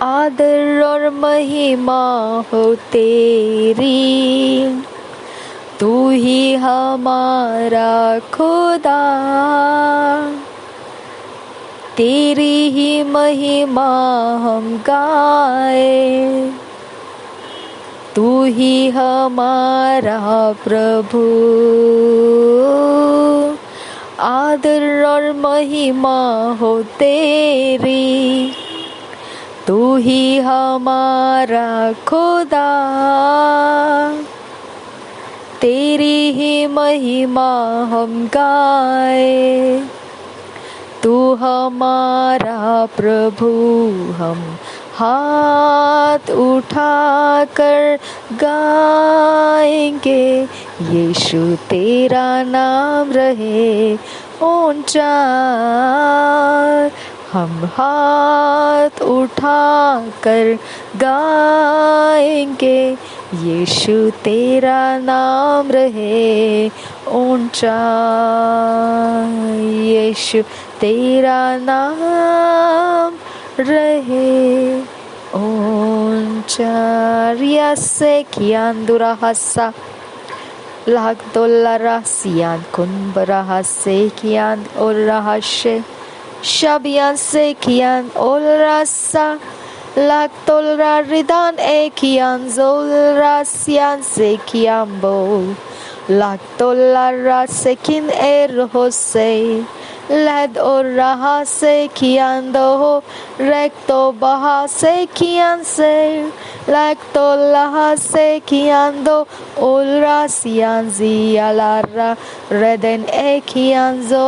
आदर और महिमा हो तेरी, तू ही हमारा खुदा, तेरी ही महिमा हम गाए, तू ही हमारा प्रभु। आदर और महिमा हो तेरी, तू ही हमारा खुदा, तेरी ही महिमा हम गाए, तू हमारा प्रभु। हम हाथ उठाकर गाएंगे, यीशु तेरा नाम रहे ऊंचा। हम हाथ उठाकर गाएंगे, यीशु तेरा नाम रहे ऊंचा। यीशु तेरा नाम रहे ऊंचा। रियासे कियांदुरा हसा लाग दोल्लारा सियान कुंबरा हसे कियान और रहस्य शबियान से कियान और रसा लाग तोलरा रिदान ए कियान जोलरा सियान से कियान बोल लाग तोल्लारा से किन एर होसे लद और रहा से कियान दो रेक्तो बहा से कियान से लग तो लहा से कियान दो उलरा सियान जियालारा रेदन ए कियान जो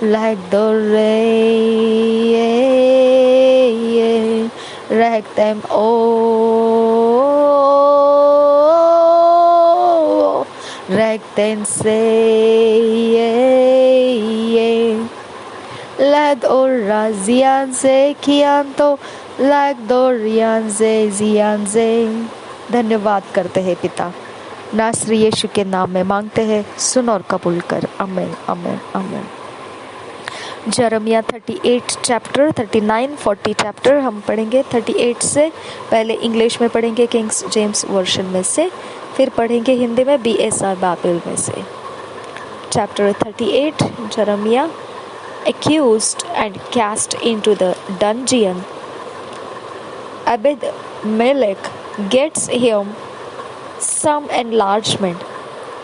लग दो रे रेक्तम ओ रेक्तन से लद और राजियान से कियान तो लग दो रियान से जियान से। धन्यवाद करते हैं पिता, नासरी यीशु के नाम में मांगते हैं, सुन और कबूल कर। आमीन आमीन आमीन। जरमिया 38 चैप्टर 39 40 चैप्टर हम पढ़ेंगे। 38 से पहले इंग्लिश में पढ़ेंगे किंग्स जेम्स वर्जन में से, फिर पढ़ेंगे हिंदी में BSR बाइबल में से। Chapter 38 जरमिया। Accused and cast into the dungeon, Abed-melech gets him some enlargement,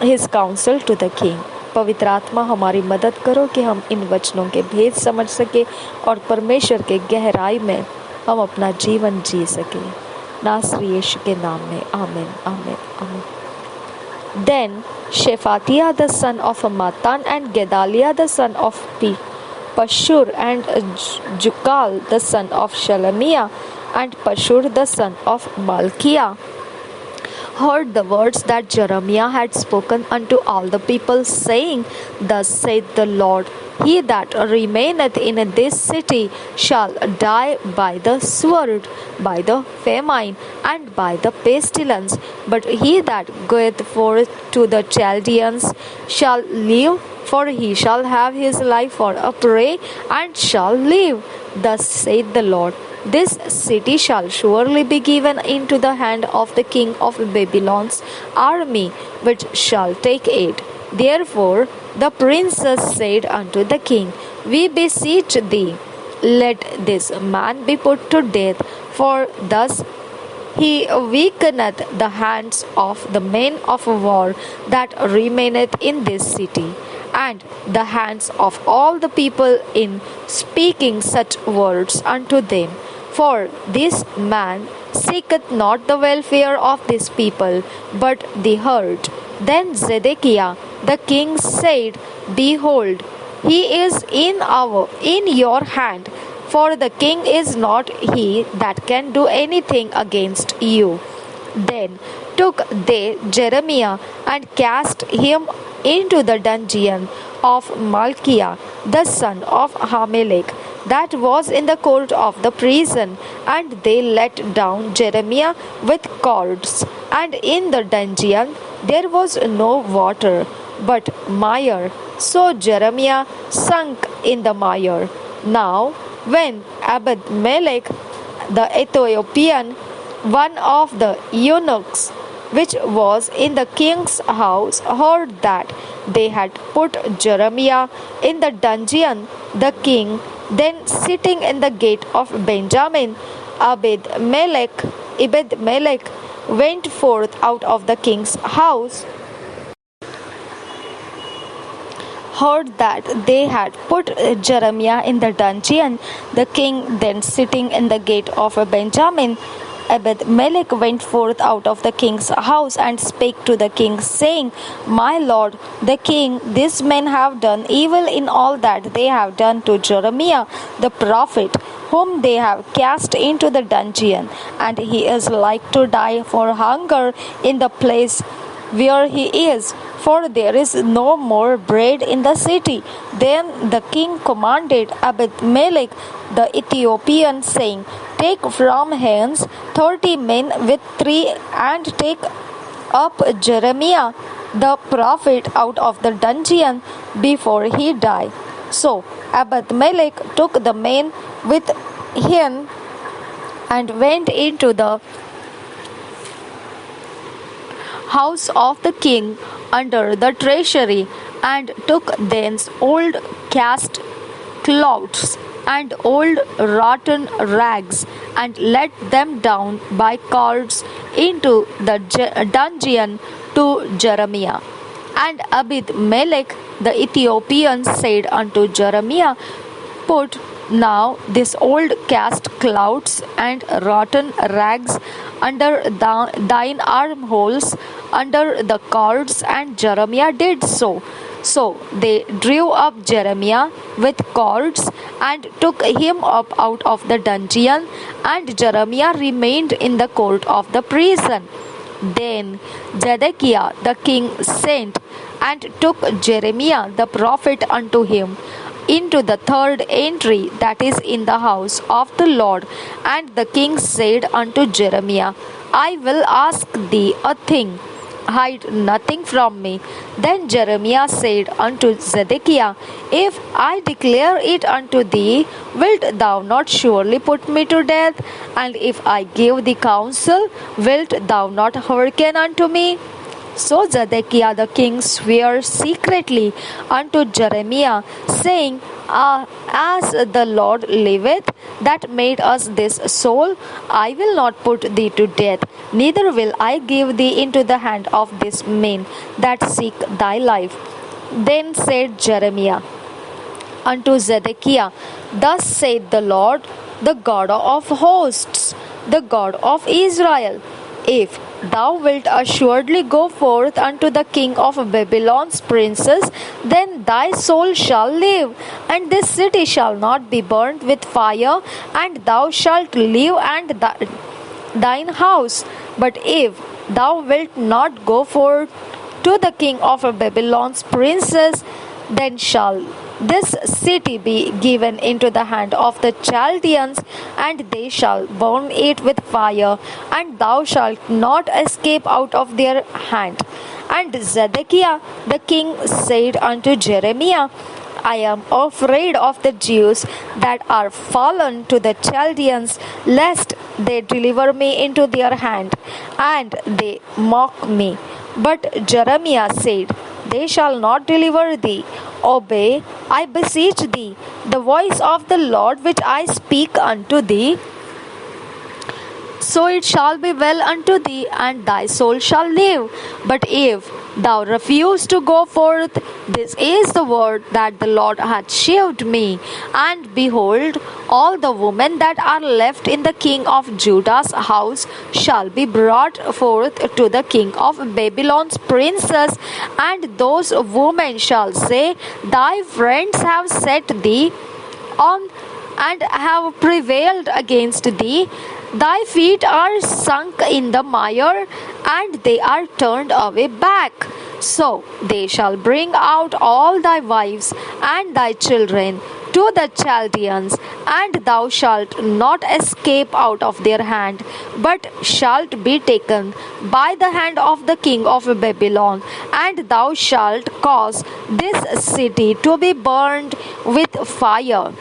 his counsel to the king. पवित्र आत्मा हमारी मदद करो कि हम इन वचनों के भेद समझ सके और परमेश्वर के गहराई में हम अपना जीवन जी सके। नासरी यीशु के नाम में आमीन आमीन आमीन। Then Shephatiah the son of Matan and Gedaliah the son of Pashur and Jukal the son of Shalamiah and Pashur the son of Malchiah heard the words that Jeremiah had spoken unto all the people, saying, Thus saith the Lord, He that remaineth in this city shall die by the sword, by the famine, and by the pestilence. But he that goeth forth to the Chaldeans shall live, for he shall have his life for a prey, and shall live. Thus saith the Lord, This city shall surely be given into the hand of the king of Babylon's army, which shall take it. Therefore the princes said unto the king, We beseech thee, let this man be put to death, for thus he weakeneth the hands of the men of war that remaineth in this city, and the hands of all the people in speaking such words unto them. For this man seeketh not the welfare of this people, but the hurt. Then Zedekiah the king said, Behold, he is in your hand, for the king is not he that can do anything against you. Then took they Jeremiah and cast him into the dungeon of Malchiah the son of Hamelech, that was in the court of the prison, and they let down Jeremiah with cords. And in the dungeon there was no water, but mire. So Jeremiah sunk in the mire. Now, when Abed-melech the Ethiopian, one of the eunuchs which was in the king's house, heard that they had put Jeremiah in the dungeon, the king, then sitting in the gate of Benjamin, Ebed-melech went forth out of the king's house, heard that they had put Jeremiah in the dungeon, the king then sitting in the gate of Benjamin. Ebed-melech went forth out of the king's house and spake to the king, saying, My lord, the king, these men have done evil in all that they have done to Jeremiah the prophet, whom they have cast into the dungeon, and he is like to die for hunger in the place where he is, for there is no more bread in the city. Then the king commanded Abed-melech the Ethiopian, saying, Take from hence 30 men with 3, and take up Jeremiah the prophet out of the dungeon before he die. So Abed-melech took the men with him and went into the house of the king under the treasury, and took thence old cast cloths and old rotten rags, and let them down by cords into the dungeon to Jeremiah. And Abed-melech the Ethiopian said unto Jeremiah, Put now these old cast clouds and rotten rags under thine armholes, under the cords. And Jeremiah did so. So they drew up Jeremiah with cords and took him up out of the dungeon, and Jeremiah remained in the court of the prison. Then Zedekiah the king sent and took Jeremiah the prophet unto him into the third entry, that is in the house of the Lord. And the king said unto Jeremiah, I will ask thee a thing, hide nothing from me. Then Jeremiah said unto Zedekiah, If I declare it unto thee, wilt thou not surely put me to death? And if I give thee counsel, wilt thou not hearken unto me? So Zedekiah the king sware secretly unto Jeremiah, saying, As the Lord liveth, that made us this soul, I will not put thee to death, neither will I give thee into the hand of these men that seek thy life. Then said Jeremiah unto Zedekiah, Thus saith the Lord, the God of hosts, the God of Israel, If thou wilt assuredly go forth unto the king of Babylon's princes, then thy soul shall live, and this city shall not be burnt with fire, and thou shalt live, and thine house. But if thou wilt not go forth to the king of Babylon's princes, then shall this city be given into the hand of the Chaldeans, and they shall burn it with fire, and thou shalt not escape out of their hand. And Zedekiah the king said unto Jeremiah, I am afraid of the Jews that are fallen to the Chaldeans, lest they deliver me into their hand, and they mock me. But Jeremiah said, They shall not deliver thee. Obey, I beseech thee, the voice of the Lord which I speak unto thee. So it shall be well unto thee, and thy soul shall live. But if thou refuse to go forth, this is the word that the Lord hath shewed me. And behold, all the women that are left in the king of Judah's house shall be brought forth to the king of Babylon's princes, and those women shall say, Thy friends have set thee on and have prevailed against thee. Thy feet are sunk in the mire, and they are turned away back. So they shall bring out all thy wives and thy children to the Chaldeans, and thou shalt not escape out of their hand, but shalt be taken by the hand of the king of Babylon, and thou shalt cause this city to be burned with fire.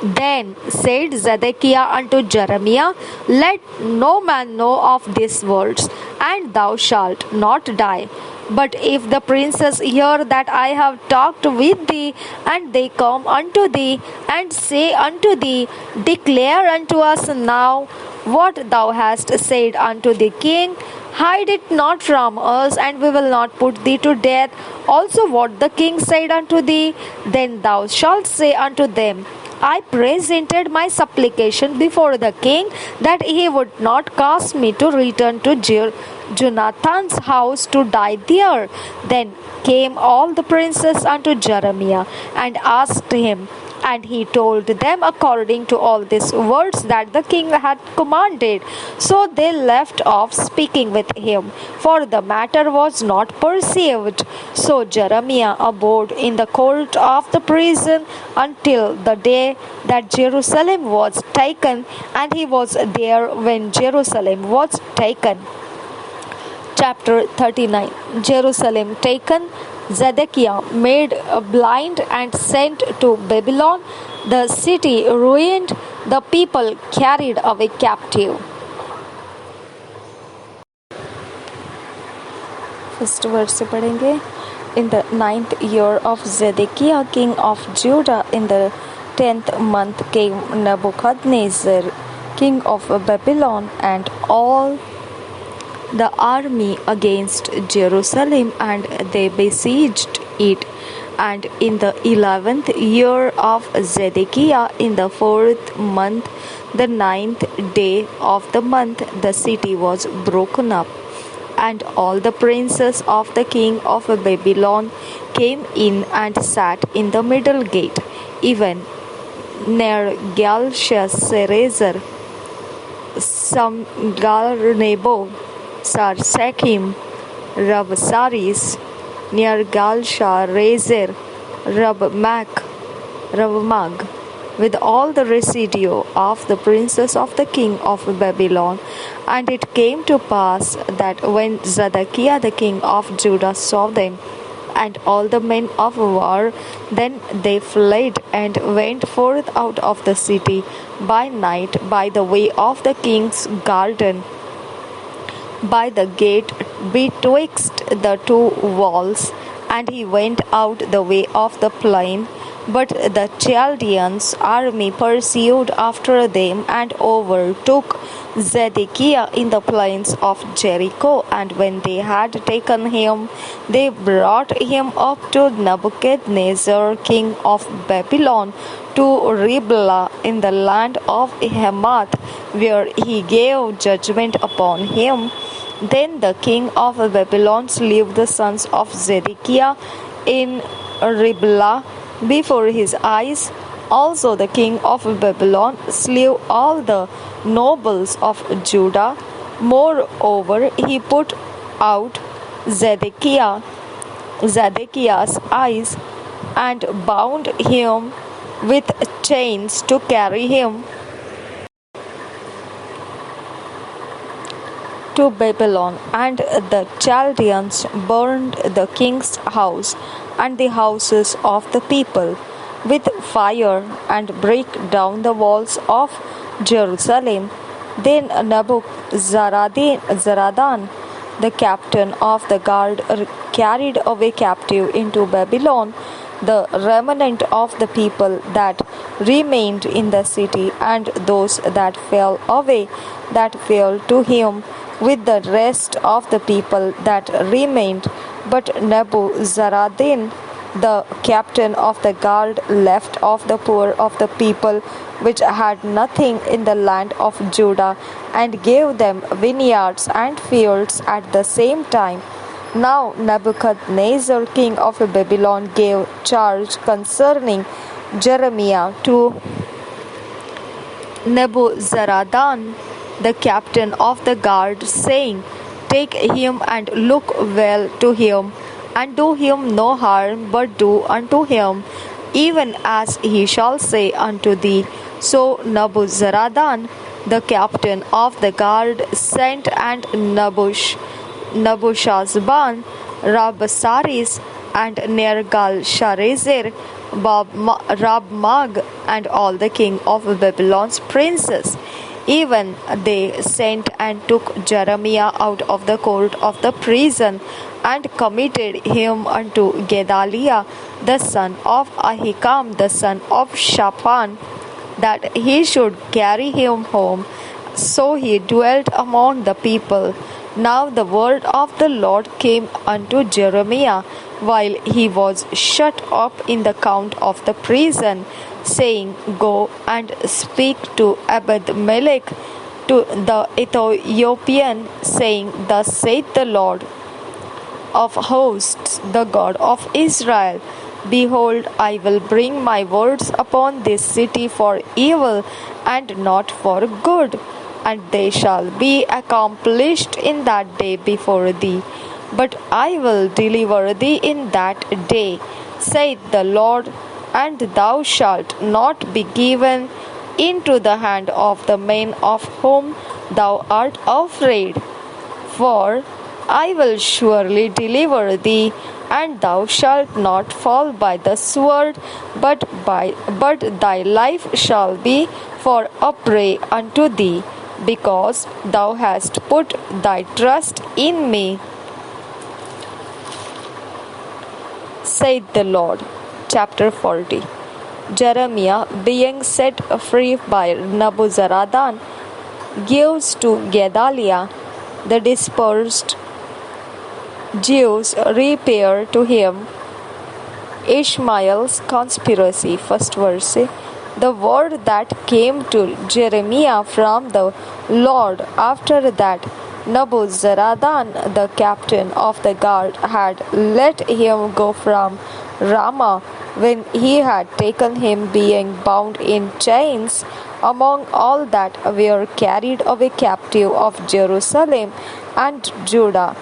Then said Zedekiah unto Jeremiah, Let no man know of these words, and thou shalt not die. But if the princes hear that I have talked with thee, and they come unto thee, and say unto thee, Declare unto us now what thou hast said unto the king, hide it not from us, and we will not put thee to death. Also, what the king said unto thee, then thou shalt say unto them, I presented my supplication before the king that he would not cause me to return to Jonathan's house to die there. Then came all the princes unto Jeremiah and asked him, and he told them according to all these words that the king had commanded. So they left off speaking with him, for the matter was not perceived. So Jeremiah abode in the court of the prison until the day that Jerusalem was taken, and he was there when Jerusalem was taken. Chapter 39. Jerusalem taken. Zedekiah made blind and sent to Babylon. The city ruined, the people carried away captive. First verse से पढ़ेंगे. In the 9th year of Zedekiah king of Judah, in the 10th month, came Nebuchadnezzar king of Babylon and all the army against Jerusalem, and they besieged it. And in the 11th year of Zedekiah, in the 4th month, the 9th day of the month, the city was broken up. And all the princes of the king of Babylon came in and sat in the middle gate, even Nergal-Sharezer, Samgar-Nebo, Sarsekim, Rabsaris, Nergal-Sharezer, Rabmag, with all the residue of the princes of the king of Babylon. And it came to pass that when Zedekiah the king of Judah saw them, and all the men of war, then they fled and went forth out of the city by night by the way of the king's garden, by the gate betwixt the two walls, and he went out the way of the plain. But the Chaldeans' army pursued after them and overtook Zedekiah in the plains of Jericho. And when they had taken him, they brought him up to Nebuchadnezzar king of Babylon, to Riblah in the land of Hamath, where he gave judgment upon him. Then the king of Babylon slew the sons of Zedekiah in Riblah before his eyes. Also the king of Babylon slew all the nobles of Judah. Moreover, he put out Zedekiah's eyes, and bound him with chains to carry him to Babylon. And the Chaldeans burned the king's house and the houses of the people with fire, and break down the walls of Jerusalem. Then Nebuzaradan, the captain of the guard, carried away captive into Babylon the remnant of the people that remained in the city, and those that fell away, that fell to him with the rest of the people that remained. But Nebuzaradan, the captain of the guard, left of the poor of the people which had nothing in the land of Judah, and gave them vineyards and fields at the same time. Now Nebuchadnezzar king of Babylon gave charge concerning Jeremiah to Nebuzaradan, the captain of the guard, saying, Take him and look well to him, and do him no harm, but do unto him even as he shall say unto thee. So Nebuzaradan, the captain of the guard, sent, and Nebushazban, Rabsaris, and Nergal-Sharezer, Rabmag, and all the king of Babylon's princes. Even they sent and took Jeremiah out of the court of the prison, and committed him unto Gedaliah the son of Ahikam the son of Shaphan, that he should carry him home. So he dwelt among the people. Now the word of the Lord came unto Jeremiah while he was shut up in the count of the prison, saying, Go and speak to Ebed-melech, to the Ethiopian, saying, Thus saith the Lord of hosts, the God of Israel, Behold, I will bring my words upon this city for evil and not for good, and they shall be accomplished in that day before thee. But I will deliver thee in that day, saith the Lord, and thou shalt not be given into the hand of the men of whom thou art afraid. For I will surely deliver thee, and thou shalt not fall by the sword, but thy life shall be for a prey unto thee, because thou hast put thy trust in me, saith the Lord. Chapter 40. Jeremiah, being set free by Nebuzaradan, gives to Gedaliah the dispersed Jews repair to him Ishmael's conspiracy. First verse. The word that came to Jeremiah from the Lord after that Nebuzaradan, the captain of the guard, had let him go from Ramah, when he had taken him being bound in chains among all that were carried away captive of Jerusalem and Judah,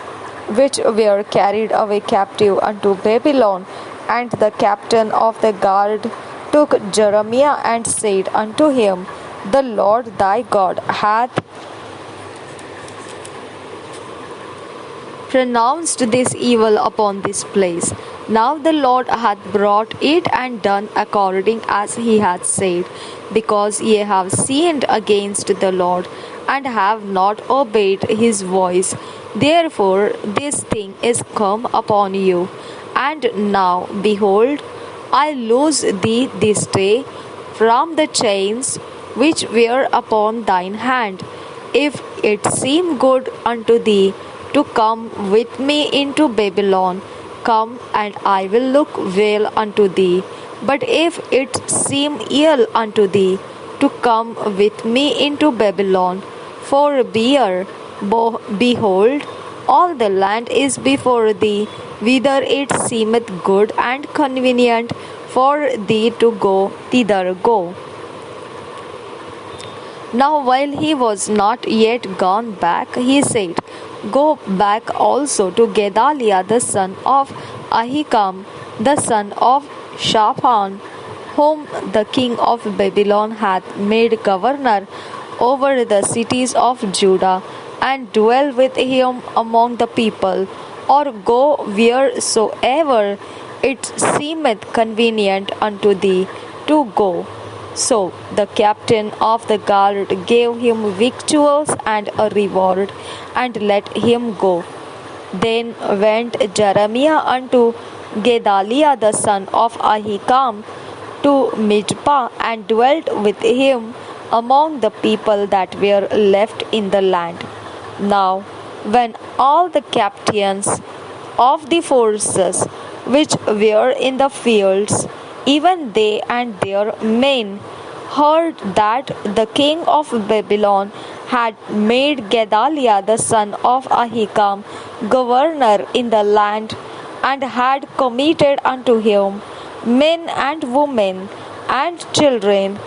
which were carried away captive unto Babylon. And the captain of the guard took Jeremiah and said unto him, The Lord thy God hath pronounced this evil upon this place. Now the Lord hath brought it and done according as he hath said, because ye have sinned against the Lord, and have not obeyed his voice. Therefore this thing is come upon you. And now, behold, I loose thee this day from the chains which were upon thine hand. If it seem good unto thee to come with me into Babylon, come, and I will look well unto thee. But if it seem ill unto thee to come with me into Babylon, forbear, behold, all the land is before thee, whither it seemeth good and convenient for thee to go, thither go. Now while he was not yet gone back, he said, Go back also to Gedaliah the son of Ahikam, the son of Shaphan, whom the king of Babylon hath made governor over the cities of Judah, and dwell with him among the people, or go wheresoever it seemeth convenient unto thee to go. So the captain of the guard gave him victuals and a reward, and let him go. Then went Jeremiah unto Gedaliah the son of Ahikam to Mizpah, and dwelt with him among the people that were left in the land. Now when all the captains of the forces which were in the fields, even they and their men, heard that the king of Babylon had made Gedaliah the son of Ahikam governor in the land, and had committed unto him men and women and children,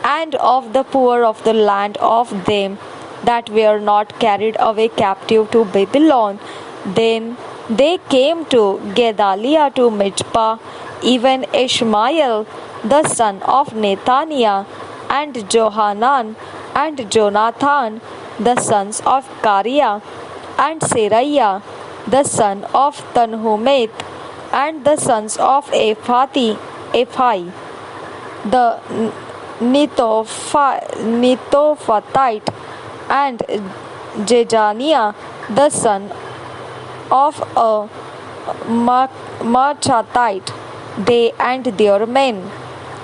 and of the poor of the land of them that were not carried away captive to Babylon, then they came to Gedaliah to Mizpah, even Ishmael the son of Nethaniah, and Johanan and Jonathan the sons of Kareah, and Seraiah the son of Tanhumeth, and the sons of Ephai, the Netophathite, and Jejaniah, the son of a Machathite, they and their men.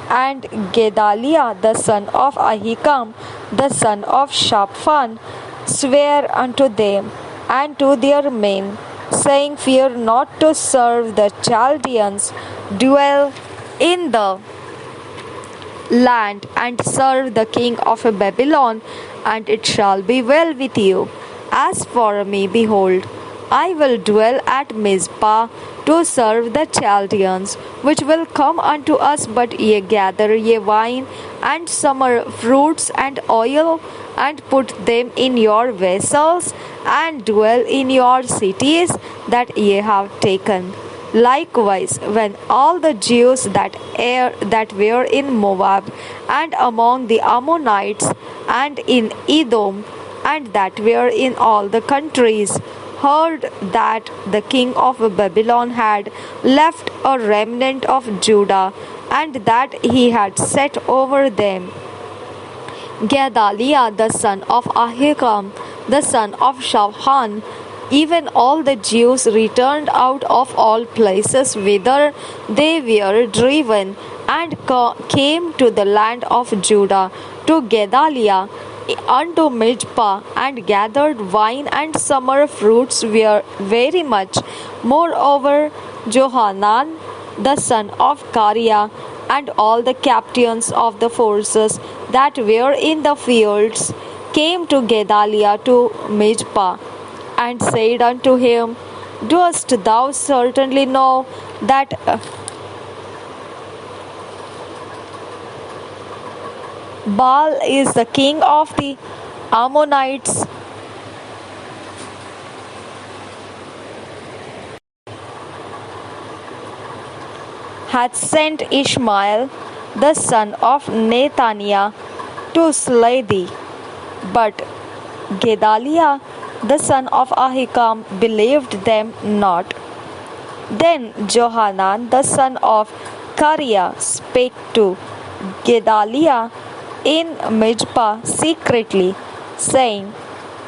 And Gedaliah, the son of Ahikam, the son of Shaphan, swear unto them and to their men, saying, Fear not to serve the Chaldeans, dwell in the land and serve the king of Babylon, and it shall be well with you. As for me, behold, I will dwell at Mizpah to serve the Chaldeans, which will come unto us, but ye gather ye wine and summer fruits and oil, and put them in your vessels, and dwell in your cities that ye have taken. Likewise, when all the Jews that were in Moab, and among the Ammonites, and in Edom, and that were in all the countries, heard that the king of Babylon had left a remnant of Judah, and that he had set over them Gedaliah the son of Ahikam, the son of Shaphan, even all the Jews returned out of all places whither they were driven, and came to the land of Judah, to Gedaliah, unto Mizpah, and gathered wine and summer fruits very much. Moreover, Johanan, the son of Kareah, and all the captains of the forces that were in the fields, came to Gedaliah to Mizpah, and said unto him, Dost thou certainly know that Baal is the king of the Ammonites? Hath sent Ishmael, the son of Nethaniah, to slay thee. But Gedaliah, the son of Ahikam, believed them not. Then Johanan, the son of Kareah, spake to Gedaliah in Mizpah secretly, saying,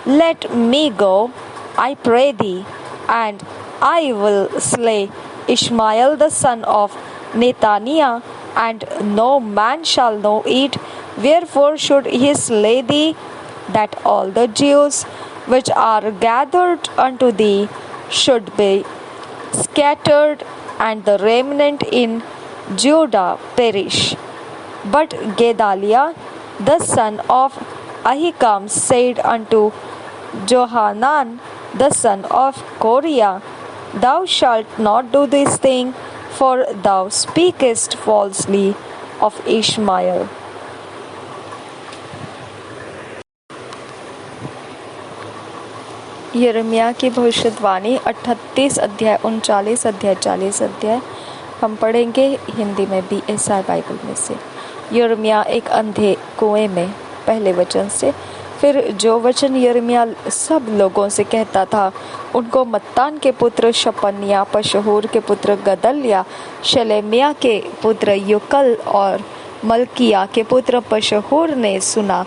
Let me go, I pray thee, and I will slay Ishmael the son of Nethaniah, and no man shall know it. Wherefore should he slay thee, that all the Jews which are gathered unto thee should be scattered, and the remnant in Judah perish? But Gedaliah, the son of Ahikam, said unto Johanan, the son of Kareah, Thou shalt not do this thing, for thou speakest falsely of Ishmael. यिर्मयाह की भविष्यवाणी 38 अध्याय 39 अध्याय 40 अध्याय हम पढ़ेंगे हिंदी में BSI Bible में से। यिर्मयाह एक अंधे कुएं में, पहले वचन से। फिर जो वचन यिर्मयाह सब लोगों से कहता था, उनको मत्तान के पुत्र शपन्याह, पशहूर के पुत्र गदल्याह, शलेमिया के पुत्र युकल और मल्किया के पुत्र पशहूर ने सुना।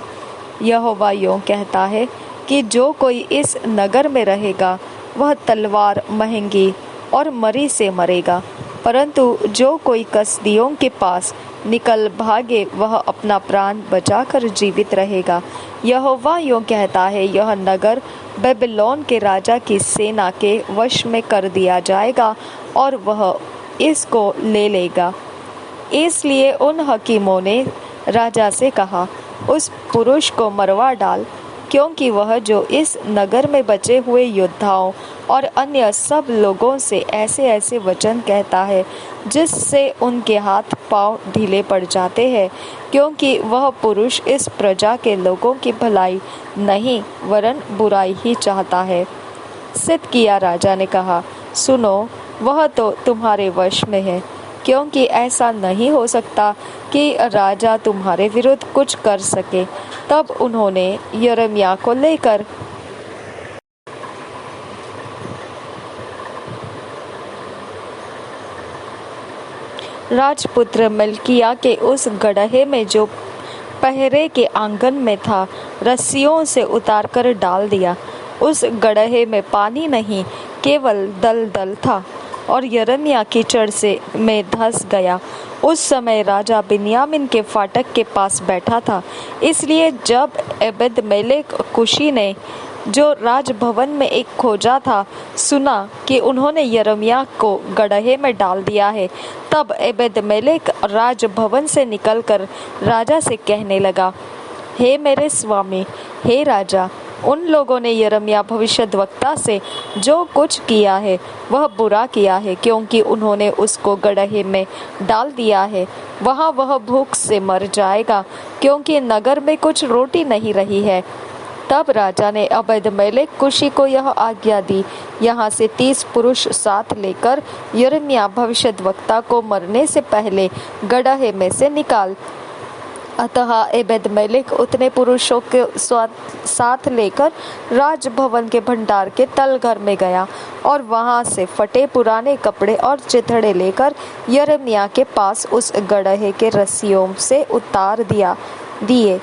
यहोवा यों कहता है कि जो कोई इस नगर में रहेगा वह तलवार, महंगी और मरी से मरेगा, परंतु जो कोई कसदियों के पास निकल भागे वह अपना प्राण बचाकर जीवित रहेगा। यहोवा यों कहता है, यह नगर बेबीलोन के राजा की सेना के वश में कर दिया जाएगा और वह इसको ले लेगा। इसलिए उन हकीमों ने राजा से कहा, उस पुरुष को मरवा डाल, क्योंकि वह जो इस नगर में बचे हुए योद्धाओं और अन्य सब लोगों से ऐसे ऐसे वचन कहता है जिससे उनके हाथ पांव ढीले पड़ जाते हैं, क्योंकि वह पुरुष इस प्रजा के लोगों की भलाई नहीं वरन बुराई ही चाहता है। सिदकिय्याह राजा ने कहा, सुनो, वह तो तुम्हारे वश में है, क्योंकि ऐसा नहीं हो सकता कि राजा तुम्हारे विरुद्ध कुछ कर सके। तब उन्होंने यिर्मयाह को लेकर राजपुत्र मल्किया के उस गड्ढे में जो पहरे के आंगन में था, रस्सियों से उतारकर डाल दिया। उस गड्ढे में पानी नहीं, केवल दलदल था और यिर्मयाह कीचड़ में धंस गया। उस समय राजा बिन्यामीन के फाटक के पास बैठा था। इसलिए जब एबेद-मेलेक कुशी ने, जो राजभवन में एक खोजा था, सुना कि उन्होंने यिर्मयाह को गड्ढे में डाल दिया है, तब एबेद-मेलेक राजभवन से निकलकर राजा से कहने लगा, हे मेरे स्वामी, हे राजा, उन लोगों ने यिर्मयाह भविष्यद्वक्ता से जो कुछ किया है वह बुरा किया है, क्योंकि उन्होंने उसको गड्ढे में डाल दिया है। वहाँ वह भूख से मर जाएगा, क्योंकि नगर में कुछ रोटी नहीं रही है। तब राजा ने एबेद-मेलेक कुशी को यह आज्ञा दी, यहाँ से 30 पुरुष साथ लेकर यिर्मयाह भविष्यद्वक्ता को मरने से पहले गड्ढे में से निकाल। अतः एबेद-मेलेक उतने पुरुषों के साथ लेकर राजभवन के भंडार के तलघर में गया और वहां से फटे पुराने कपड़े और चिथड़े लेकर यिर्मयाह के पास उस गड्ढे के रस्सियों से उतार दिए।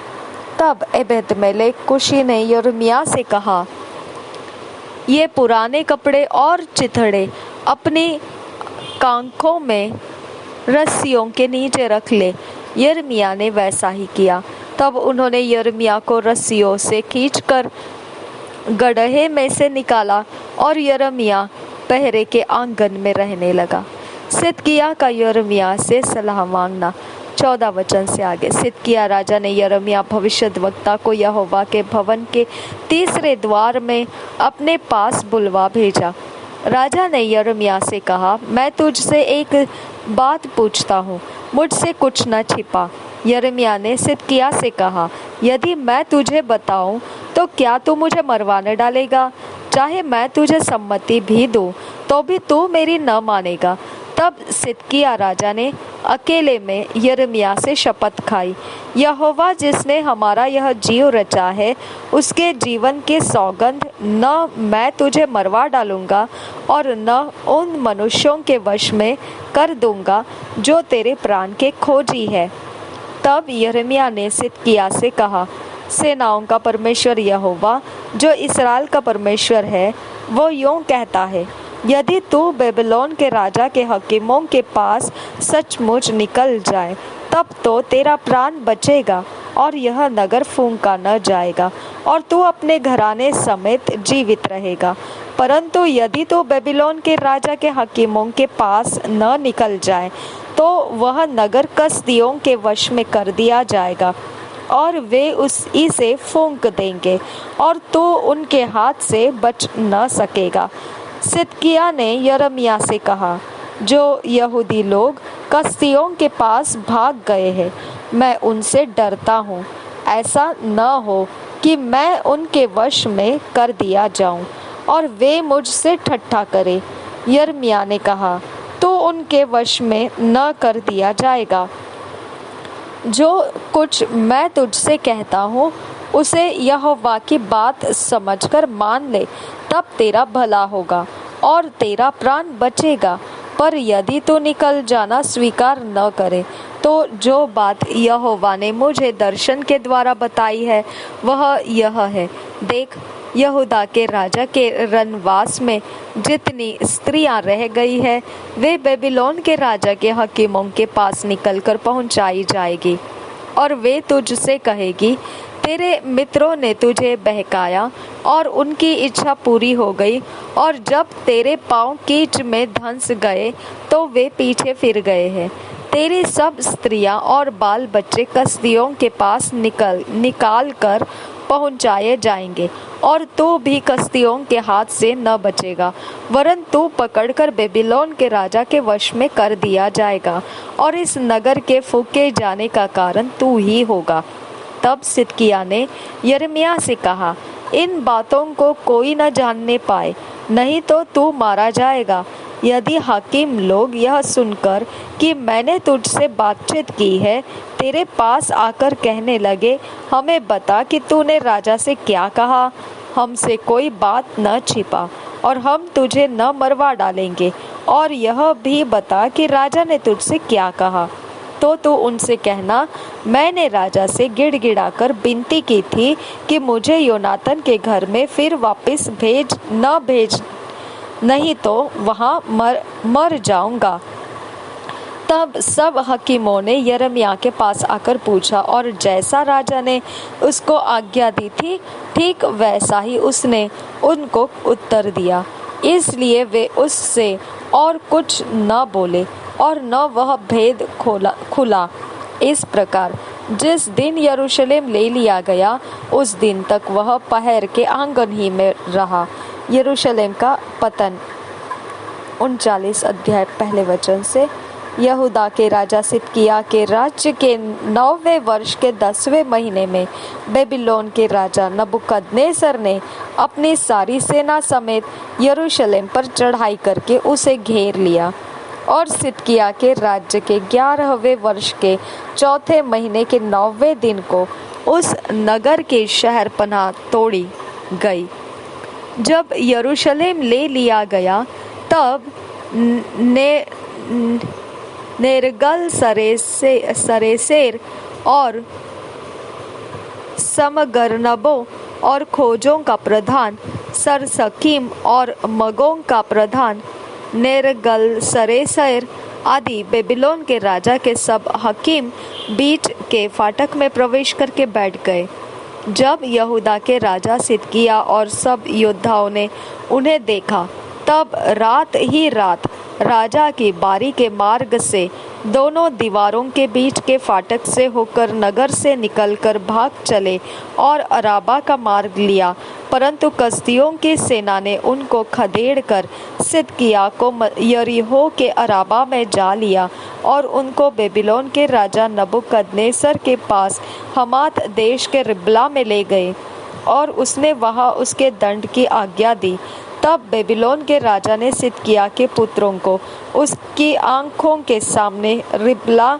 तब एबेद-मेलेक कुशी ने यिर्मयाह से कहा, ये पुराने कपड़े और चिथड़े अपनी कांखों में रस्सियों के नीचे रख ले। यिर्मयाह ने वैसा ही किया। तब उन्होंने यिर्मयाह को रस्सियों से खींचकर गड्ढे में से निकाला और यिर्मयाह पहरे के आंगन में रहने लगा। सिदकिय्याह का यिर्मयाह से सलाह मांगना। 14 वचन से आगे। सिदकिय्याह राजा ने यिर्मयाह भविष्यद्वक्ता को यहोवा के भवन के तीसरे द्वार में अपने पास बुलवा भेजा। राजा ने यिर्मयाह से कहा, मैं तुझसे एक बात पूछता हूँ, मुझसे कुछ न छिपा। यिर्मयाह ने सिदकिय्याह से कहा, यदि मैं तुझे बताऊं तो क्या तू मुझे मरवाने डालेगा? चाहे मैं तुझे सम्मति भी दूं तो भी तू मेरी न मानेगा। तब सिदकिय्याह राजा ने अकेले में यिर्मयाह से शपथ खाई, यहोवा जिसने हमारा यह जीव रचा है, उसके जीवन की सौगंध, न मैं तुझे मरवा डालूंगा और न उन मनुष्यों के वश में कर दूंगा जो तेरे प्राण के खोजी है। तब यिर्मयाह ने सिदकिय्याह से कहा, सेनाओं का परमेश्वर यहोवा, जो इस्राएल का परमेश्वर है, वो यूं कहता है, यदि तू बेबीलोन के राजा के हकीमों के पास सचमुच निकल जाए, तब तो तेरा प्राण बचेगा और यह नगर फूंका न जाएगा और तू अपने घराने समेत जीवित रहेगा। परंतु यदि तू बेबीलोन के राजा के हकीमों के पास न निकल जाए, तो वह नगर कसदियों के वश में कर दिया जाएगा और वे इसे फूंक देंगे और तू उनके हाथ से बच न सकेगा। सिदकिय्याह ने यिर्मयाह से कहा, जो यहूदी लोग कसदियों के पास भाग गए हैं, मैं उनसे डरता हूँ। ऐसा न हो कि मैं उनके वश में कर दिया जाऊँ और वे मुझसे ठट्ठा करें। यिर्मयाह ने कहा, तो उनके वश में न कर दिया जाएगा। जो कुछ मैं तुझसे कहता हूँ उसे यहोवा की बात समझकर मान ले, तब तेरा भला होगा और तेरा प्राण बचेगा। पर यदि तू निकल जाना स्वीकार न करे, तो जो बात यहोवा ने मुझे दर्शन के द्वारा बताई है वह यह है, देख, यहूदा के राजा के रनवास में जितनी स्त्रियां रह गई है, वे बेबीलोन के राजा के हकीमों के पास निकलकर पहुंचाई जाएगी और वे तुझसे कहेगी, तेरे मित्रों ने तुझे बहकाया और उनकी इच्छा पूरी हो गई, और जब तेरे पांव कीच में धंस गए तो वे पीछे फिर गए हैं। तेरी सब स्त्रियां और बाल बच्चे कसदियों के पास निकाल कर पहुंचाए जाएंगे और तू भी कसदियों के हाथ से न बचेगा, वरन तू पकड़कर बेबीलोन के राजा के वश में कर दिया जाएगा और इस नगर के फूके जाने का कारण तू ही होगा। तब सिदकिय्याह ने यिर्मयाह से कहा, इन बातों को कोई न जानने पाए, नहीं तो तू मारा जाएगा। यदि हाकिम लोग यह सुनकर कि मैंने तुझसे बातचीत की है, तेरे पास आकर कहने लगे, हमें बता कि तूने राजा से क्या कहा, हमसे कोई बात न छिपा और हम तुझे न मरवा डालेंगे। और यह भी बता कि राजा ने तुझसे क्या कहा। तो तू उनसे कहना, मैंने राजा से गिड़गिड़ाकर विनती की थी कि मुझे योनातान के घर में फिर वापस भेज, नहीं तो वहाँ मर जाऊंगा। तब सब हकीमों ने यिर्मयाह के पास आकर पूछा, और जैसा राजा ने उसको आज्ञा दी थी ठीक वैसा ही उसने उनको उत्तर दिया। इसलिए वे उससे और कुछ न बोले और न वह भेद खुला। इस प्रकार जिस दिन यरूशलेम ले लिया गया उस दिन तक वह पहर के आंगन ही में रहा। यरूशलेम का पतन। 39 अध्याय पहले वचन से। यहूदा के राजा सिदकिय्याह के राज्य के 9वें वर्ष के 10वें महीने में बेबीलोन के राजा नबूकदनेस्सर ने अपनी सारी सेना समेत यरूशलेम पर चढ़ाई करके उसे घेर लिया। और सिदकिय्याह के राज्य के 11वें वर्ष के चौथे महीने के 9वें दिन को उस नगर के शहरपनाह तोड़ी गई। जब यरूशलेम ले लिया गया तब नेर्गल सरेसेर और समगर्नबो और खोजों का प्रधान सरसकीम और मगों का प्रधान नेर्गल सरेसेर आदि बेबीलोन के राजा के सब हकीम बीच के फाटक में प्रवेश करके बैठ गए। जब यहूदा के राजा सिदकिय्याह और सब योद्धाओं ने उन्हें देखा तब रात ही रात राजा की बारी के मार्ग से दोनों दीवारों के बीच के फाटक से होकर नगर से निकलकर भाग चले और अराबा का मार्ग लिया। परंतु कसदियों की सेना ने उनको खदेड़ कर सिदकिय्याह को यरीहो के अराबा में जा लिया और उनको बेबीलोन के राजा नबूकदनेस्सर के पास हमात देश के रिबला में ले गए और उसने वहां उसके दंड की आज्ञा दी। तब बेबीलोन के राजा ने सिदकिय्याह के पुत्रों को उसकी आंखों के सामने रिबला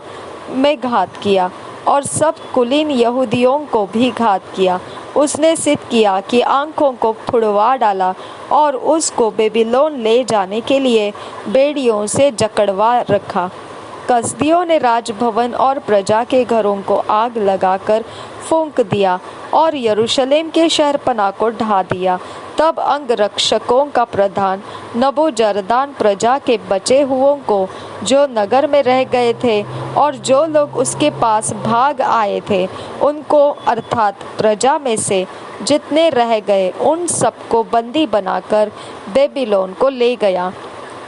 में घात किया और सब कुलीन यहूदियों को भी घात किया। उसने सिदकिय्याह की आंखों को फुड़वा डाला और उसको बेबीलोन ले जाने के लिए बेड़ियों से जकड़वा रखा। कसदियों ने राजभवन और प्रजा के घरों को आग लगाकर फूंक दिया और यरूशलेम के शहरपनाह को ढा दिया। तब अंगरक्षकों का प्रधान नबूजरदान प्रजा के बचे हुओं को जो नगर में रह गए थे और जो लोग उसके पास भाग आए थे उनको अर्थात प्रजा में से जितने रह गए उन सबको बंदी बनाकर बेबीलोन को ले गया।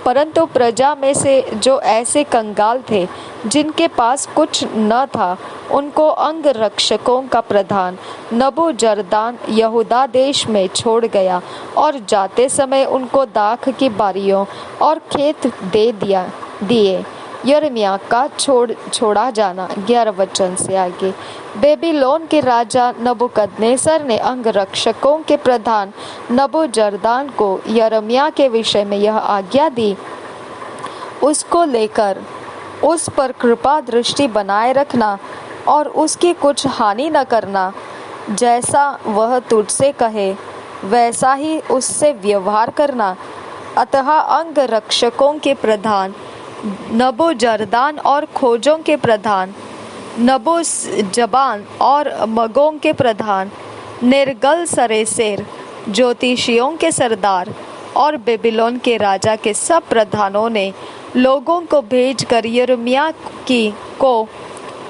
परंतु प्रजा में से जो ऐसे कंगाल थे जिनके पास कुछ न था उनको अंगरक्षकों का प्रधान नबूजरदान यहूदा देश में छोड़ गया और जाते समय उनको दाख की बारियों और खेत दे दिए। यिर्मयाह का छोड़ा जाना 11 वचन से आगे। बेबीलोन के राजा नबूकदनेस्सर ने अंगरक्षकों के प्रधान नबूजरदान को यिर्मयाह के विषय में यह आज्ञा दी, उसको लेकर उस पर कृपा दृष्टि बनाए रखना और उसकी कुछ हानि न करना। जैसा वह तुझसे कहे वैसा ही उससे व्यवहार करना। अतः अंगरक्षकों के प्रधान नबूजरदान और खोजों के प्रधान नबूजबान और मगों के प्रधान नेर्गल सरेसेर, ज्योतिषियों के सरदार और बेबीलोन के राजा के सब प्रधानों ने लोगों को भेजकर यिर्मयाह को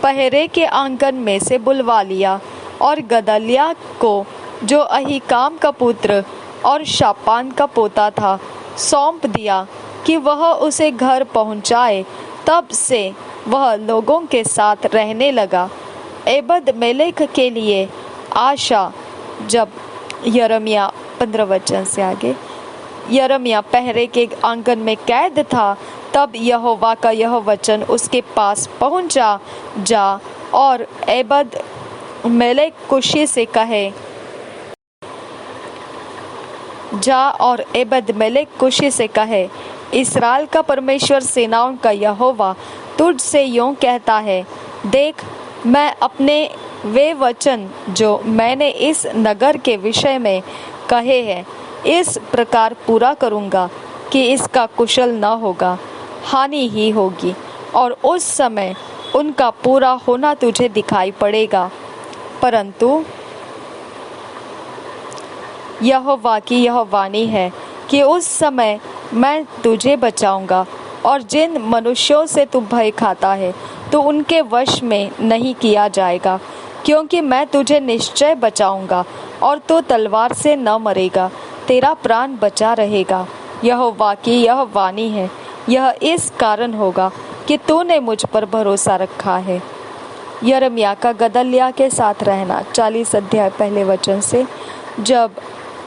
पहरे के आंगन में से बुलवा लिया और गदल्याह को जो अहीकाम का पुत्र और शापान का पोता था सौंप दिया कि वह उसे घर पहुंचाए। तब से वह लोगों के साथ रहने लगा। एबद-मेलेक के लिए आशा। जब यिर्मयाह 15 वचन से आगे यिर्मयाह पहरे के आंगन में कैद था तब यहोवा का यह वचन उसके पास पहुंचा, जा और एबद-मेलेक कुशी से कहे, इस्राएल का परमेश्वर सेनाओं का यहोवा तुझ से यूं कहता है, देख मैं अपने वे वचन जो मैंने इस नगर के विषय में कहे हैं इस प्रकार पूरा करूँगा कि इसका कुशल न होगा, हानि ही होगी, और उस समय उनका पूरा होना तुझे दिखाई पड़ेगा। परंतु यहोवा की यह वाणी है कि उस समय मैं तुझे बचाऊंगा, और जिन मनुष्यों से तू भय खाता है तो उनके वश में नहीं किया जाएगा, क्योंकि मैं तुझे निश्चय बचाऊंगा और तू तलवार से न मरेगा, तेरा प्राण बचा रहेगा। यहोवा की यह वाणी है। यह इस कारण होगा कि तूने मुझ पर भरोसा रखा है। यिर्मयाह का गदल्याह के साथ रहना। 40 अध्याय पहले वचन से। जब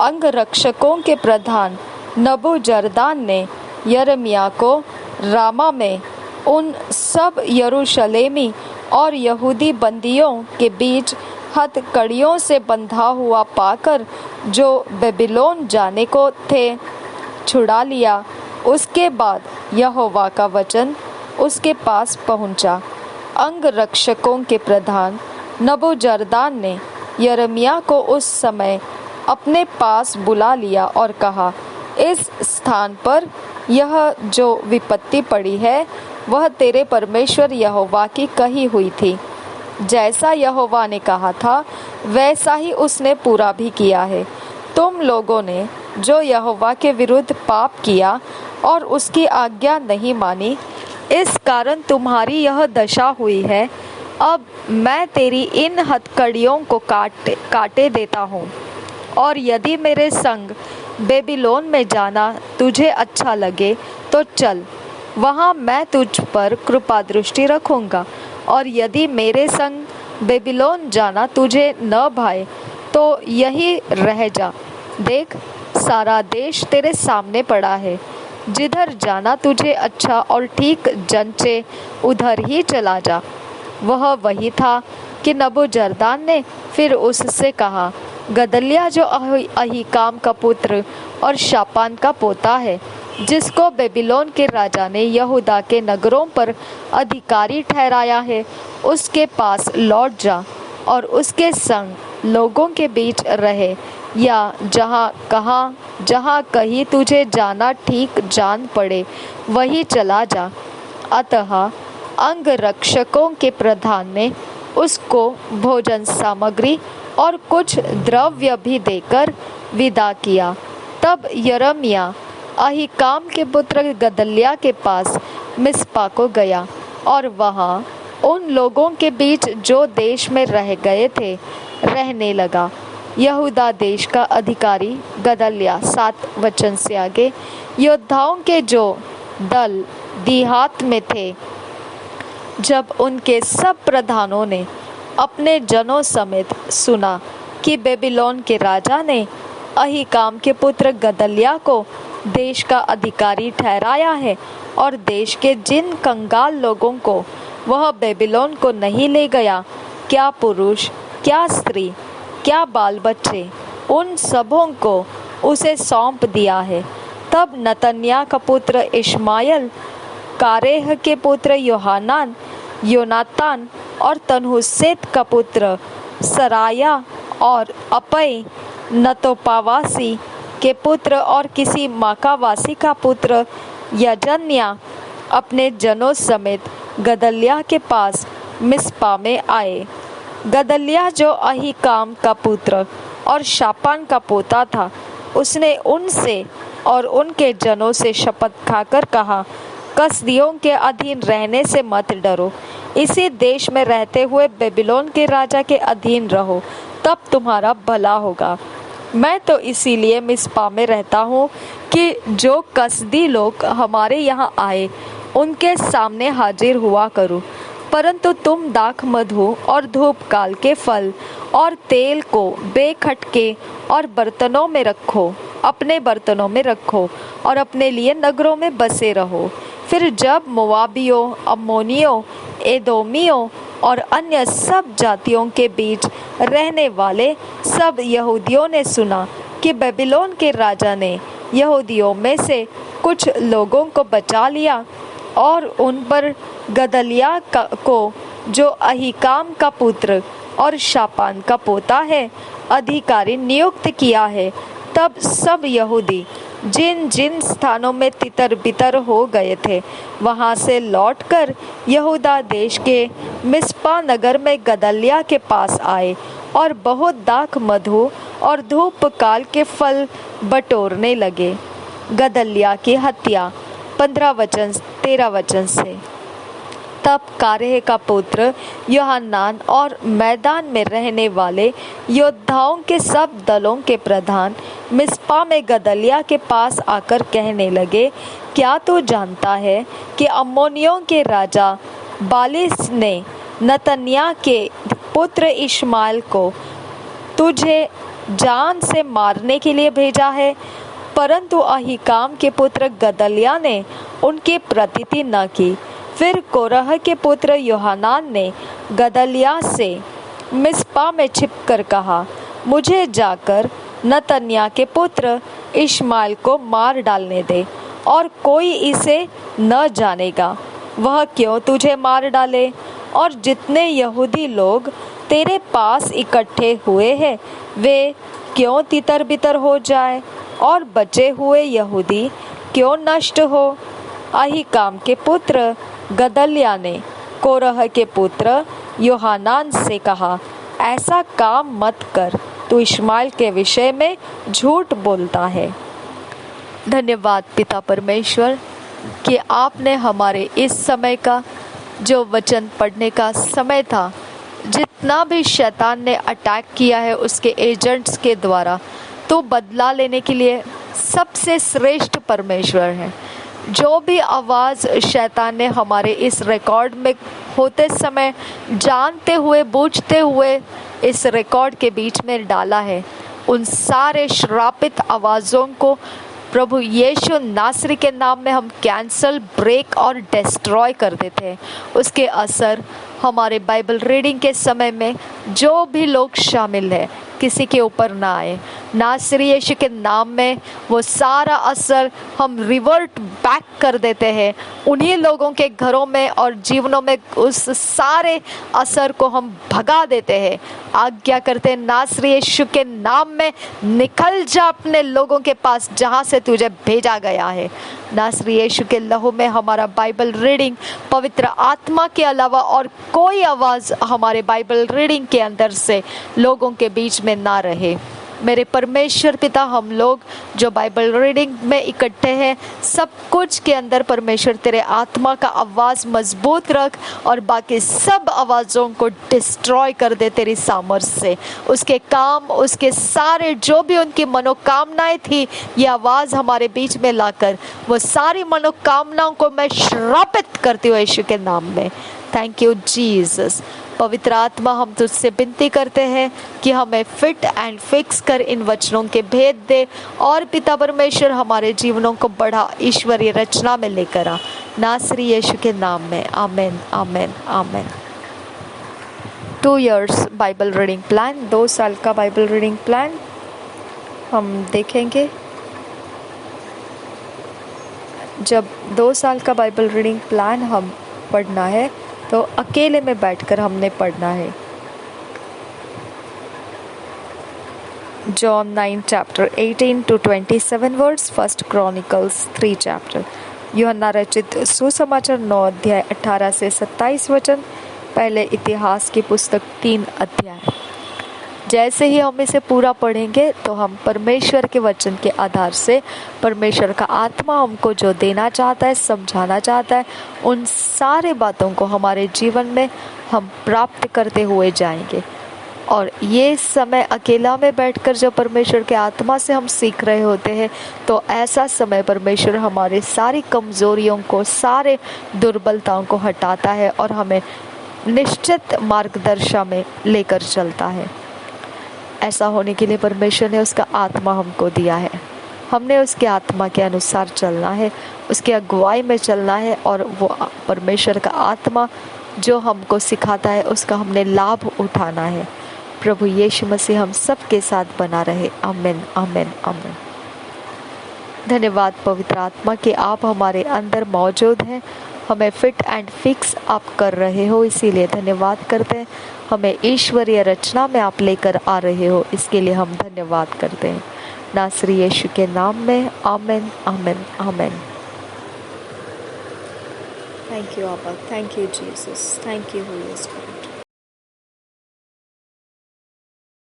अंगरक्षकों के प्रधान नबूजरदान ने यिर्मयाह को रामा में उन सब यरूशलेमी और यहूदी बंदियों के बीच हथकड़ियों से बंधा हुआ पाकर, जो बेबीलोन जाने को थे, छुड़ा लिया, उसके बाद यहोवा का वचन उसके पास पहुंचा। अंगरक्षकों के प्रधान नबूजरदान ने यिर्मयाह को उस समय अपने पास बुला लिया और कहा, इस स्थान पर यह जो विपत्ति पड़ी है वह तेरे परमेश्वर यहोवा की कही हुई थी। जैसा यहोवा ने कहा था वैसा ही उसने पूरा भी किया है। तुम लोगों ने जो यहोवा के विरुद्ध पाप किया और उसकी आज्ञा नहीं मानी, इस कारण तुम्हारी यह दशा हुई है। अब मैं तेरी इन हथकड़ियों को काटे देता हूँ, और यदि मेरे संग बेबीलोन में जाना तुझे अच्छा लगे तो चल, वहाँ मैं तुझ पर कृपा दृष्टि रखूँगा, और यदि मेरे संग बेबीलोन जाना तुझे न भाए तो यही रह जा। देख, सारा देश तेरे सामने पड़ा है, जिधर जाना तुझे अच्छा और ठीक जंचे उधर ही चला जा। वह वही था कि नबूजरदान ने फिर उससे कहा, गदल्याह जो अहीकाम का पुत्र और शापान का पोता है, जिसको बेबीलोन के राजा ने यहूदा के नगरों पर अधिकारी ठहराया है, उसके पास लौट जा और उसके संग लोगों के बीच रहे, या जहाँ कहीं तुझे जाना ठीक जान पड़े वही चला जा। अतः अंगरक्षकों के प्रधान ने उसको भोजन सामग्री और कुछ द्रव्य भी देकर विदा किया। तब यिर्मयाह अहीकाम के पुत्र गदल्याह के पास मिस्पा को गया, और वहाँ उन लोगों के बीच जो देश में रह गए थे रहने लगा। यहूदा देश का अधिकारी गदल्याह। 7 वचन से आगे। योद्धाओं के जो दल दिहात में थे, जब उनके सब प्रधानों ने अपने जनों समेत सुना कि बेबीलोन के राजा ने अहीकाम के पुत्र गदल्याह को देश का अधिकारी ठहराया है, और देश के जिन कंगाल लोगों को वह बेबीलोन को नहीं ले गया, क्या पुरुष, क्या स्त्री, क्या बाल बच्चे, उन सबों को उसे सौंप दिया है। तब नतन्याह का पुत्र इश्माएल, कारेह के पुत्र योहानान, योनातान और तन्हुसेत का पुत्र सराया और अपय नतोपावासी के पुत्र और किसी माकावासी का पुत्र यजन्या अपने जनों समेत गदल्याह के पास मिस्पा में आए। गदल्याह जो अहीकाम का पुत्र और शापान का पोता था, उसने उनसे और उनके जनों से शपथ खाकर कहा, कसदियों के अधीन रहने से मत डरो, इसी देश में रहते हुए बेबीलोन के राजा के अधीन रहो, तब तुम्हारा भला होगा। मैं तो इसीलिए मिस्पा में रहता हूँ कि जो कसदी लोग हमारे यहाँ आए उनके सामने हाजिर हुआ करूँ। परंतु तुम दाख मधु और धूप काल के फल और तेल को बेखटके और बर्तनों में रखो, अपने बर्तनों में रखो, और अपने लिए नगरों में बसे रहो। फिर जब मोआबियों, अम्मोनियों, एदोमियों और अन्य सब जातियों के बीच रहने वाले सब यहूदियों ने सुना कि बेबीलोन के राजा ने यहूदियों में से कुछ लोगों को बचा लिया और उन पर गदल्याह को, जो अहीकाम का पुत्र और शापान का पोता है, अधिकारी नियुक्त किया है, तब सब यहूदी जिन जिन स्थानों में तितर बितर हो गए थे वहां से लौटकर यहूदा देश के मिस्पा नगर में गदल्याह के पास आए और बहुत दाख मधु और धूप काल के फल बटोरने लगे। गदल्याह की हत्या 15-13 से। तब कारेह का पुत्र योहानान और मैदान में रहने वाले योद्धाओं के सब दलों के प्रधान मिस्पा में गदल्याह के पास आकर कहने लगे, क्या तू जानता है कि अम्मोनियों के राजा बालिस ने नतन्याह के पुत्र इश्माएल को तुझे जान से मारने के लिए भेजा है? परंतु अहीकाम के पुत्र गदल्याह ने उनकी प्रतीति न की। फिर कोरह के पुत्र योहानान ने गदल्याह से मिस्पा में छिपकर कहा, मुझे जाकर नतन्याह के पुत्र इश्माएल को मार डालने दे, और कोई इसे न जानेगा वह क्यों तुझे मार डाले। और जितने यहूदी लोग तेरे पास इकट्ठे हुए हैं वे क्यों तितर बितर हो जाए, और बचे हुए यहूदी क्यों नष्ट हो। अहीकाम के पुत्र गदल्याह ने कोरह के पुत्र योहानान से कहा, ऐसा काम मत कर, तू इश्माएल के विषय में झूठ बोलता है। धन्यवाद पिता परमेश्वर कि आपने हमारे इस समय का जो वचन पढ़ने का समय था, जितना भी शैतान ने अटैक किया है उसके एजेंट्स के द्वारा, तो बदला लेने के लिए सबसे श्रेष्ठ परमेश्वर है। जो भी आवाज़ शैतान ने हमारे इस रिकॉर्ड में होते समय जानते हुए बूझते हुए इस रिकॉर्ड के बीच में डाला है, उन सारे श्रापित आवाज़ों को प्रभु यीशु नासरी के नाम में हम कैंसल, ब्रेक और डिस्ट्रॉय कर देते हैं। उसके असर हमारे बाइबल रीडिंग के समय में जो भी लोग शामिल हैं किसी के ऊपर ना आए। नासरी यीशु के नाम में वो सारा असर हम रिवर्ट बैक कर देते हैं उन्हीं लोगों के घरों में और जीवनों में। उस सारे असर को हम भगा देते हैं, आज्ञा करते हैं नासरी यीशु के नाम में, निकल जा अपने लोगों के पास जहाँ से तुझे भेजा गया है। नासरी यीशु के लहू में हमारा बाइबल रीडिंग, पवित्र आत्मा के अलावा और कोई आवाज़ हमारे बाइबल रीडिंग के अंदर से लोगों के बीच में ना रहे। मेरे परमेश्वर पिता, हम लोग जो बाइबल रीडिंग में इकट्ठे हैं, सब कुछ के अंदर परमेश्वर तेरे आत्मा का आवाज़ मजबूत रख और बाकी सब आवाज़ों को डिस्ट्रॉय कर दे तेरी सामर्थ से। उसके काम, उसके सारे जो भी उनकी मनोकामनाएं थी, ये आवाज़ हमारे बीच में लाकर वो सारी मनोकामनाओं को मैं श्रापित करती हूँ यीशु के नाम में। Thank you Jesus. पवित्र आत्मा, हम तुझसे विनती करते हैं कि हमें फिट एंड फिक्स कर इन वचनों के भेद दे और पिता परमेश्वर हमारे जीवनों को बड़ा ईश्वरीय रचना में लेकर आ, नासरी यीशु के नाम में। आमेन, आमेन, आमेन। 2 years बाइबल रीडिंग प्लान, 2 साल का बाइबल रीडिंग प्लान हम देखेंगे। जब 2 साल का बाइबल रीडिंग प्लान हम पढ़ना है तो अकेले में बैठकर हमने पढ़ना है। John 9 chapter 18 to 27 words, 1 Chronicles 3 chapter, यूहन्ना रचित सुसमाचार 9 अध्याय 18 से 27 वचन, पहले इतिहास की पुस्तक 3 अध्याय। जैसे ही हम इसे पूरा पढ़ेंगे तो हम परमेश्वर के वचन के आधार से परमेश्वर का आत्मा हमको जो देना चाहता है, समझाना चाहता है, उन सारे बातों को हमारे जीवन में हम प्राप्त करते हुए जाएंगे। और ये समय अकेला में बैठकर जब परमेश्वर के आत्मा से हम सीख रहे होते हैं तो ऐसा समय परमेश्वर हमारे सारी कमज़ोरियों को, सारे दुर्बलताओं को हटाता है और हमें निश्चित मार्गदर्शन में लेकर चलता है। ऐसा होने के लिए परमेश्वर ने उसका आत्मा हमको दिया है। हमने उसके आत्मा के अनुसार चलना है, उसके अगुवाई में चलना है और वो परमेश्वर का आत्मा जो हमको सिखाता है उसका हमने लाभ उठाना है। प्रभु यीशु मसीह हम सब के साथ बना रहे। आमीन, आमीन, आमीन। धन्यवाद पवित्र आत्मा कि आप हमारे अंदर मौजूद हैं, हमें फिट एंड फिक्स आप कर रहे हो, इसीलिए धन्यवाद करते हैं। हमें ईश्वरीय रचना में आप लेकर आ रहे हो, इसके लिए हम धन्यवाद करते हैं। नासरी यीशु के नाम में, आमेन, आमेन, आमेन। थैंक यू आबा, thank you Jesus, thank you Holi spirit.